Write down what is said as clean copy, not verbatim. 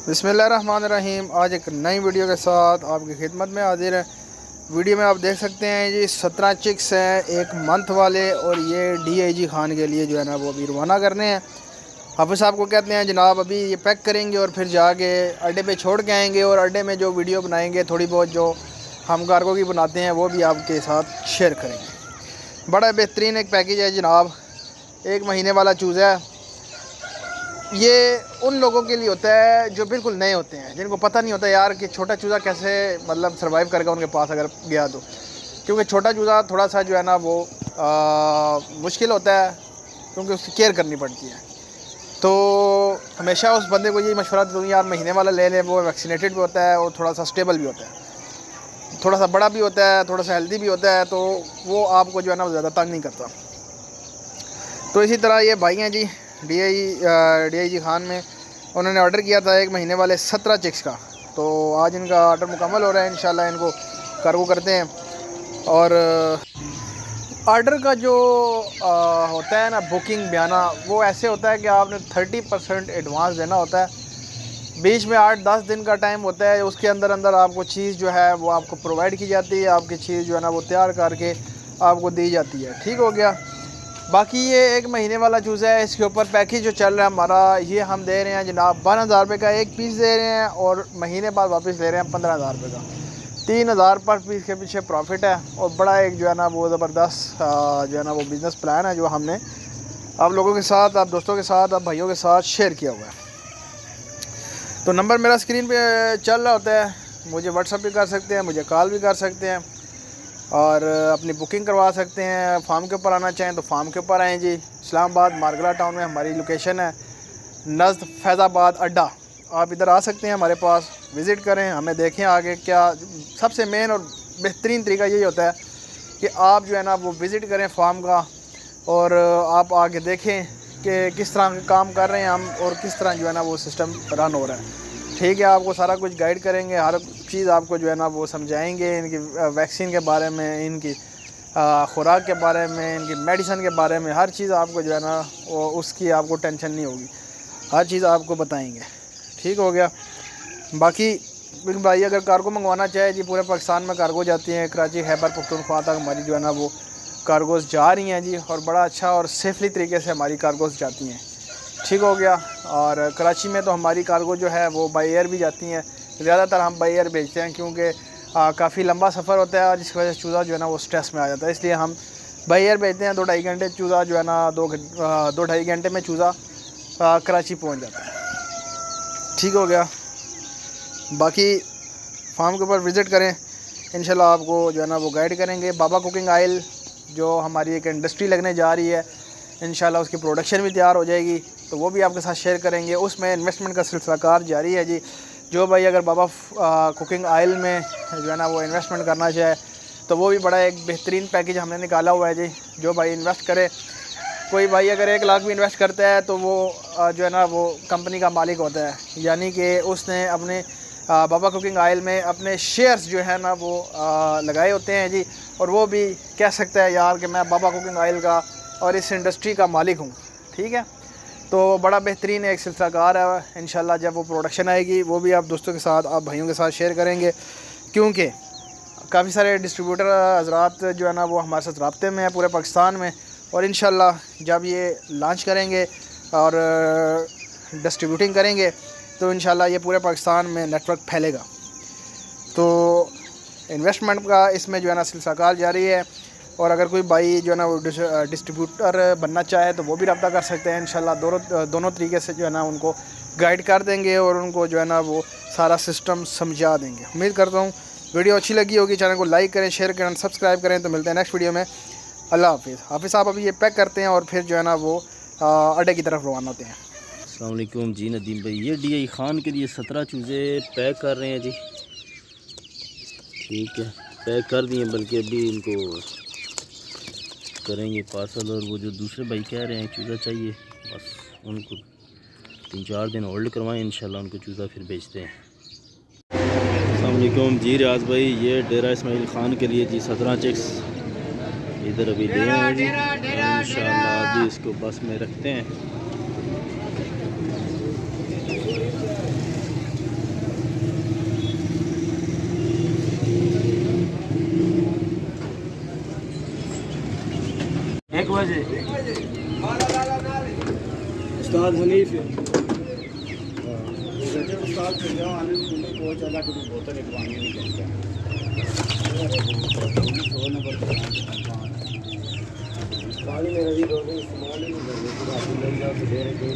बिस्मिल्लाहिर्रहमानिर्रहीम। आज एक नई वीडियो के साथ आपकी खिदमत में हाजिर है। वीडियो में आप देख सकते हैं जी 17 चिक्स हैं एक मंथ वाले, और ये DIG खान के लिए जो है ना वो अभी रवाना करने हैं। हाफिज़ साहब को कहते हैं जनाब अभी ये पैक करेंगे और फिर जाके अड्डे पे छोड़ के आएंगे, और अड्डे में जो वीडियो बनाएंगे थोड़ी बहुत जो हम कार्गो की बनाते हैं वो भी आपके साथ शेयर करेंगे। बड़ा बेहतरीन एक पैकेज है जनाब, 1 महीने वाला चूज़ा है। ये उन लोगों के लिए होता है जो बिल्कुल नए होते हैं, जिनको पता नहीं होता यार कि छोटा चूज़ा कैसे मतलब सर्वाइव करेगा उनके पास अगर गया तो, क्योंकि छोटा चूज़ा थोड़ा सा जो है ना वो मुश्किल होता है, क्योंकि उसकी केयर करनी पड़ती है। तो हमेशा उस बंदे को यही मशवरा दूँगी यार महीने वाला ले लें, वो वैक्सीनेटेड भी होता है और थोड़ा सा स्टेबल भी होता है, थोड़ा सा बड़ा भी होता है, थोड़ा सा हेल्दी भी होता है, तो वो आपको जो है ना ज़्यादा तंग नहीं करता। तो इसी तरह ये भाई हैं जी DIG खान में, उन्होंने ऑर्डर किया था 1 महीने वाले 17 चिक्स का। तो आज इनका ऑर्डर मुकम्मल हो रहा है, इंशाल्लाह इनको कार्गो करते हैं। और ऑर्डर का जो होता है ना बुकिंग बयाना, वो ऐसे होता है कि आपने 30% एडवांस देना होता है। बीच में 8-10 दिन का टाइम होता है, उसके अंदर अंदर आपको चीज़ जो है वो आपको प्रोवाइड की जाती है, आपकी चीज़ जो है ना वो तैयार करके आपको दी जाती है। ठीक हो गया। बाकी ये 1 महीने वाला चूज़ा है, इसके ऊपर पैकेज जो चल रहा है हमारा, ये हम दे रहे हैं जनाब 12,000 रुपये का एक पीस दे रहे हैं, और महीने बाद वापस ले रहे हैं 15,000 रुपये का। 3,000 पर पीस के पीछे प्रॉफिट है, और बड़ा एक जो है ना वो ज़बरदस्त जो है ना वो बिज़नेस प्लान है जो हमने आप लोगों के साथ, आप दोस्तों के साथ, आप भाइयों के साथ शेयर किया हुआ है। तो नंबर मेरा स्क्रीन पे चल रहा होता है, मुझे व्हाट्सअप भी कर सकते हैं, मुझे कॉल भी कर सकते हैं, और अपनी बुकिंग करवा सकते हैं। फार्म के ऊपर आना चाहें तो फार्म के ऊपर आएँ जी। इस्लामाबाद मारगला टाउन में हमारी लोकेशन है, नज़द फैज़ाबाद अड्डा। आप इधर आ सकते हैं, हमारे पास विज़िट करें, हमें देखें आगे क्या। सबसे मेन और बेहतरीन तरीका यही होता है कि आप जो है ना वो विज़िट करें फार्म का, और आप आगे देखें कि किस तरह के काम कर रहे हैं हम, और किस तरह जो है ना वो सिस्टम रन हो रहा है। ठीक है, आपको सारा कुछ गाइड करेंगे, हर चीज़ आपको जो है ना वो समझाएंगे, इनकी वैक्सीन के बारे में, इनकी खुराक के बारे में, इनकी मेडिसिन के बारे में, हर चीज़ आपको जो है ना वो उसकी आपको टेंशन नहीं होगी, हर चीज़ आपको बताएंगे। ठीक हो गया। बाकी भाई अगर कार्गो मंगवाना चाहे जी, पूरे पाकिस्तान में कार्गो जाती हैं, कराची खैबर पख्तूनख्वा तक हमारी जो है ना वो कार्गोज़ जा रही हैं जी, और बड़ा अच्छा और सेफली तरीके से हमारी कार्गोज़ जाती हैं। ठीक हो गया। और कराची में तो हमारी कार्गो जो है वो बाई एयर भी जाती हैं, ज़्यादातर हम बाई एयर भेजते हैं, क्योंकि काफ़ी लंबा सफ़र होता है, और जिसकी वजह से चूज़ा जो है ना वो स्ट्रेस में आ जाता है, इसलिए हम बाई एयर भेजते हैं। 2-2.5 घंटे चूज़ा जो है ना 2-2.5 घंटे में चूज़ा कराची पहुंच जाता है। ठीक हो गया। बाकी फार्म के ऊपर विज़िट करें, इंशाल्लाह आपको जो है ना वो गाइड करेंगे। बाबा कुकिंग ऑयल जो हमारी एक इंडस्ट्री लगने जा रही है, इंशाल्लाह उसकी प्रोडक्शन भी तैयार हो जाएगी, तो वो भी आपके साथ शेयर करेंगे। उसमें इन्वेस्टमेंट का सिलसिला कार जारी है जी। जो भाई अगर बाबा कुकिंग ऑयल में जो है ना वो इन्वेस्टमेंट करना चाहे, तो वो भी बड़ा एक बेहतरीन पैकेज हमने निकाला हुआ है जी। जो भाई इन्वेस्ट करे, कोई भाई अगर 1 लाख भी इन्वेस्ट करता है तो वो जो है ना वो कंपनी का मालिक होता है, यानी कि उसने अपने बाबा कुकिंग ऑयल में अपने शेयर्स जो है ना वो लगाए होते हैं जी, और वो भी कह सकता है यार कि मैं बाबा कुकिंग ऑयल का और इस इंडस्ट्री का मालिक हूँ। ठीक है। तो बड़ा बेहतरीन एक सिलसिलाकार है, इंशाल्लाह जब वो प्रोडक्शन आएगी वो भी आप दोस्तों के साथ, आप भाइयों के साथ शेयर करेंगे, क्योंकि काफ़ी सारे डिस्ट्रीब्यूटर हज़रात जो है ना वो हमारे साथ रब्ते में है पूरे पाकिस्तान में, और इंशाल्लाह जब ये लॉन्च करेंगे और डिस्ट्रीब्यूटिंग करेंगे तो इंशाल्लाह ये पूरे पाकिस्तान में नेटवर्क फैलेगा। तो इन्वेस्टमेंट का इसमें जो है ना सिलसिलाकार जारी है, और अगर कोई भाई जो है ना वो डिस्ट्रीब्यूटर बनना चाहे तो वो भी रब्ता कर सकते हैं। इंशाल्लाह दोनों तरीके से जो है ना उनको गाइड कर देंगे, और उनको जो है ना वो सारा सिस्टम समझा देंगे। उम्मीद करता हूँ वीडियो अच्छी लगी होगी। चैनल को लाइक करें, शेयर करें, सब्सक्राइब करें। तो मिलते हैं नेक्स्ट वीडियो में। अल्लाह हाफिज़। हाफिज़ साहब अभी ये पैक करते हैं और फिर जो है ना वो अड्डे की तरफ रवाना होते हैं। अस्सलाम वालेकुम जी नदीम भाई, ये DIG खान के लिए 17 चूज़े पैक कर रहे हैं जी। ठीक है, पैक कर दिए, बल्कि अभी इनको करेंगे पार्सल। और वो जो दूसरे भाई कह रहे हैं चूज़ा चाहिए, बस उनको 3-4 दिन होल्ड करवाएं, इंशाल्लाह उनको चूज़ा फिर बेचते हैं। अस्सलाम वालेकुम जी रियाज भाई, ये डेरा इस्माइल खान के लिए जी 17 चिक्स इधर अभी ले आए जी। इंशाल्लाह अभी इसको बस में रखते हैं। बजे उस्ताद हनीफ उस्ताद फिर जाओ आने में बहुत ज़्यादा कुछ बोतल एक पानी नहीं करता 100 नंबर पानी मेरा भी 2 दिन इस्तेमाल ही नहीं करते